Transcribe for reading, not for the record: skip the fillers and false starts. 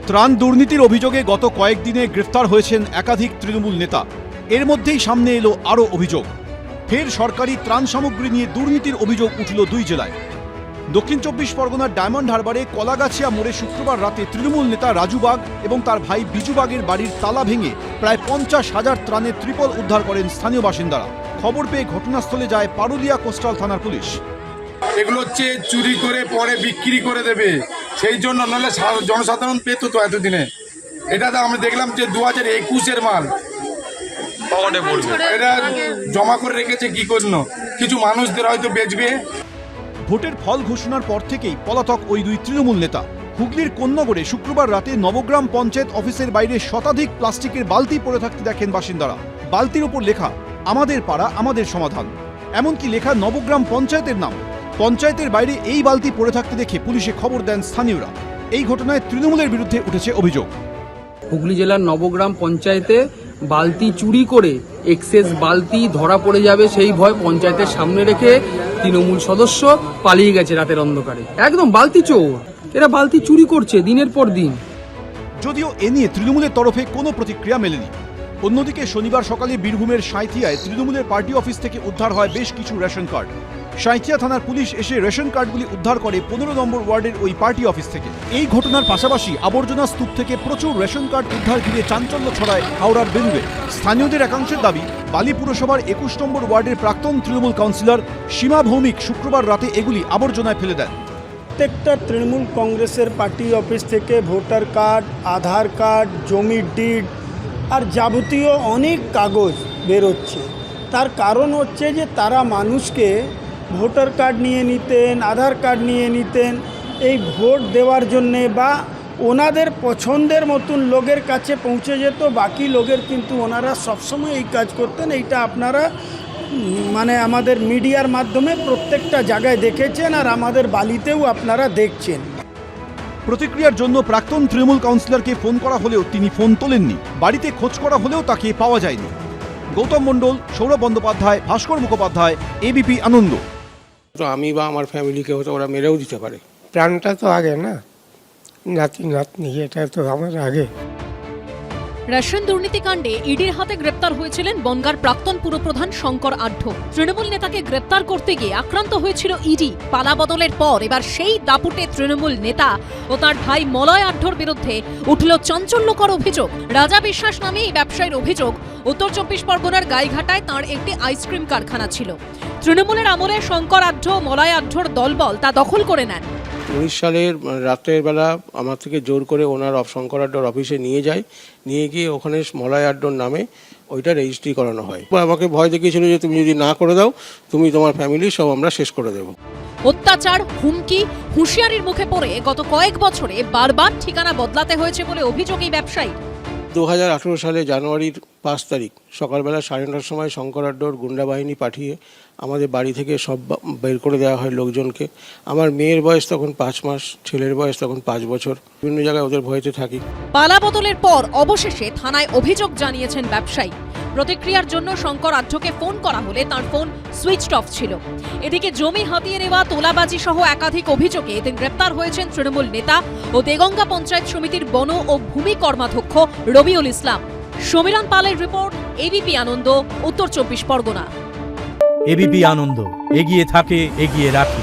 ত্রাণ দুর্নীতির অভিযোগে গত কয়েকদিনে গ্রেফতার হয়েছেন একাধিক তৃণমূল নেতা। এর মধ্যেই সামনে এলো আরও অভিযোগ। ফের সরকারি ত্রাণ সামগ্রী নিয়ে দুর্নীতির অভিযোগ উঠল দুই জেলায়। দক্ষিণ ২৪ পরগনার ডায়মন্ড হারবারে কলাগাছিয়া মোড়ে শুক্রবার রাতে তৃণমূল নেতা রাজু বাগ এবং তার ভাই বিজু বাগের বাড়ির তালা ভেঙে প্রায় ৫০,০০০ ত্রাণের ত্রিপল উদ্ধার করেন স্থানীয় বাসিন্দারা। খবর পেয়ে ঘটনাস্থলে যায় পারুলিয়া কোস্টাল থানার পুলিশ। এগুলো হচ্ছে চুরি করে পরে বিক্রি করে দেবে, সেই জন্য নাহলে জনসাধারণ পেত তো এতদিনে। এটা তো আমরা দেখলাম যে 2021-এর মাল এটা জমা করে রেখেছে কি করলো, কিছু মানুষদের হয়তো বেচবে। ভোটের ফল ঘোষণার পর থেকেই পলাতক ওই দুই তৃণমূল নেতা। হুগলির কোন্নগরে শুক্রবার রাতে নবগ্রাম পঞ্চায়েত অফিসের বাইরে শতাধিক প্লাস্টিকের বালতি পড়ে থাকতে দেখেন বাসিন্দারা। বালতির ওপর লেখা আমাদের পাড়া আমাদের সমাধান, এমনকি লেখা নবগ্রাম পঞ্চায়েতের নাম। পঞ্চায়েতের বাইরে এই বালতি পড়ে থাকতে দেখে পুলিশে খবর দেন স্থানীয়রা। এই ঘটনায় তৃণমূলের বিরুদ্ধে উঠেছে অভিযোগ। হুগলি জেলার নবগ্রাম পঞ্চায়েতে বালতি চুরি করে এক্সেস বালতি ধরা পড়ে যাবে সেই ভয় পঞ্চায়েতের সামনে রেখে তৃণমূল সদস্য পালিয়ে গেছে রাতের অন্ধকারে। একদম বালতি চোর, এরা বালতি চুরি করছে দিনের পর দিন। যদিও এ নিয়ে তৃণমূলের তরফে কোনো প্রতিক্রিয়া মেলেনি। অন্যদিকে শনিবার সকালে বীরভূমের সাঁইথিয়ায় তৃণমূলের পার্টি অফিস থেকে উদ্ধার হয় বেশ কিছু রেশন কার্ড। সাঁইথিয়া থানার পুলিশ এসে রেশন কার্ডগুলি উদ্ধার করে ১৫ নম্বর ওয়ার্ডের ওই পার্টি অফিস থেকে। এই ঘটনার পাশাপাশি আবর্জনা স্তূপ থেকে প্রচুর রেশন কার্ড উদ্ধার ঘিরে চাঞ্চল্য ছড়ায় হাওড়ার বেলুড়ে। স্থানীয়দের একাংশের দাবি, বালি পুরসভার ২১ নম্বর ওয়ার্ডের প্রাক্তন তৃণমূল কাউন্সিলর সীমা ভৌমিক শুক্রবার রাতে এগুলি আবর্জনায় ফেলে দেন। প্রত্যেকটা তৃণমূল কংগ্রেসের পার্টি অফিস থেকে ভোটার কার্ড, আধার কার্ড, জমির ডিড আর যাবতীয় অনেক কাগজ বেরোচ্ছে। তার কারণ হচ্ছে যে তারা মানুষকে ভোটার কার্ড নিয়ে নিতেন, আধার কার্ড নিয়ে নিতেন এই ভোট দেওয়ার জন্যে, বা ওনাদের পছন্দের মতন লোকের কাছে পৌঁছে যেত। বাকি লোকের কিন্তু ওনারা সবসময় এই কাজ করতেন। এইটা আপনারা আমাদের মিডিয়ার মাধ্যমে প্রত্যেকটা জায়গায় দেখেছেন, আর আমাদের বালিতেও আপনারা দেখছেন। প্রতিক্রিয়ার জন্য প্রাক্তন তৃণমূল কাউন্সিলরকে ফোন করা হলেও তিনি ফোন তোলেননি। বাড়িতে খোঁজ করা হলেও তাকে পাওয়া যায়নি। গৌতম মণ্ডল, সৌরভ বন্দ্যোপাধ্যায়, ভাস্কর মুখোপাধ্যায়, এবিপি আনন্দ। তো আমি বা আমার ফ্যামিলিকে হয়তো ওরা মেরেও দিতে পারে। প্রাণটা তো আগে না, নাতি নাতনি এটা তো আমার আগে। রেশন দুর্নীতিকাণ্ডে ইডির হাতে গ্রেপ্তার হয়েছিলেন বনগাঁর প্রাক্তন পুরপ্রধান শঙ্কর আঢ্য। তৃণমূল নেতাকে গ্রেপ্তার করতে গিয়ে আক্রান্ত হয়েছিল ইডি। পালা বদলের পর এবার সেই দাপুটে তৃণমূল নেতা ও তার ভাই মলয় আঢ্যর বিরুদ্ধে উঠল চাঞ্চল্যকর অভিযোগ। রাজা বিশ্বাস নামে এই ব্যবসায়ীর অভিযোগ, উত্তর ২৪ পরগনার গাইঘাটায় তাঁর একটি আইসক্রিম কারখানা ছিল। তৃণমূলের আমলে শঙ্কর আঢ্য মলয় আঢ্যর দলবল তা দখল করে নেন। 19 সালের রাতের বেলা আমার থেকে জোর করে ওনার শঙ্কর আড্ডর অফিসে নিয়ে যায়। নিয়ে গিয়ে ওখানে মলয় আড্ডর নামে ওইটা রেজিস্ট্রি করানো হয়। আমাকে ভয় দেখিয়েছিল যে তুমি যদি না করে দাও, তুমি তোমার ফ্যামিলি সব আমরা শেষ করে দেব। অত্যাচার, হুমকি, হুঁশিয়ারির মুখে পড়ে গত কয়েক বছরে বারবার ঠিকানা বদলাতে হয়েছে বলে অভিযোগ এই ব্যবসায়ী। 2018 সালে জানুয়ারির 5 তারিখ সকালবেলা 9:30টার সময় শঙ্কর আড্ডর গুন্ডা বাহিনী পাঠিয়ে আমাদের বাড়ি থেকে সব বের করে দেওয়া হয় লোকজনকে। আমার মেয়ের বয়স তখন 5 মাস, ছেলের বয়স তখন 5 বছর। বিভিন্ন জায়গায় ওদের ভয়তে থাকি। পালা বদলের পর অবশেষে থানায় অভিযোগ জানিয়েছেন ব্যবসায়ী। প্রতিক্রিয়ার জন্য শঙ্কর আঢ্যকে ফোন করা হলে তার ফোন সুইচড অফ ছিল। এদিকে জমি হাতিয়ে নেওয়া, তোলাবাজি সহ একাধিক অভিযোগে এদিন গ্রেপ্তার হয়েছেন তৃণমূল নেতা ও দেগঙ্গা পঞ্চায়েত সমিতির বন ও ভূমি কর্মাধ্যক্ষ রবিউল ইসলাম। সমীরণ পালের রিপোর্ট, এবিপি আনন্দ, উত্তর 24 পরগনা। এবিপি আনন্দ, এগিয়ে থাকে, এগিয়ে রাখে।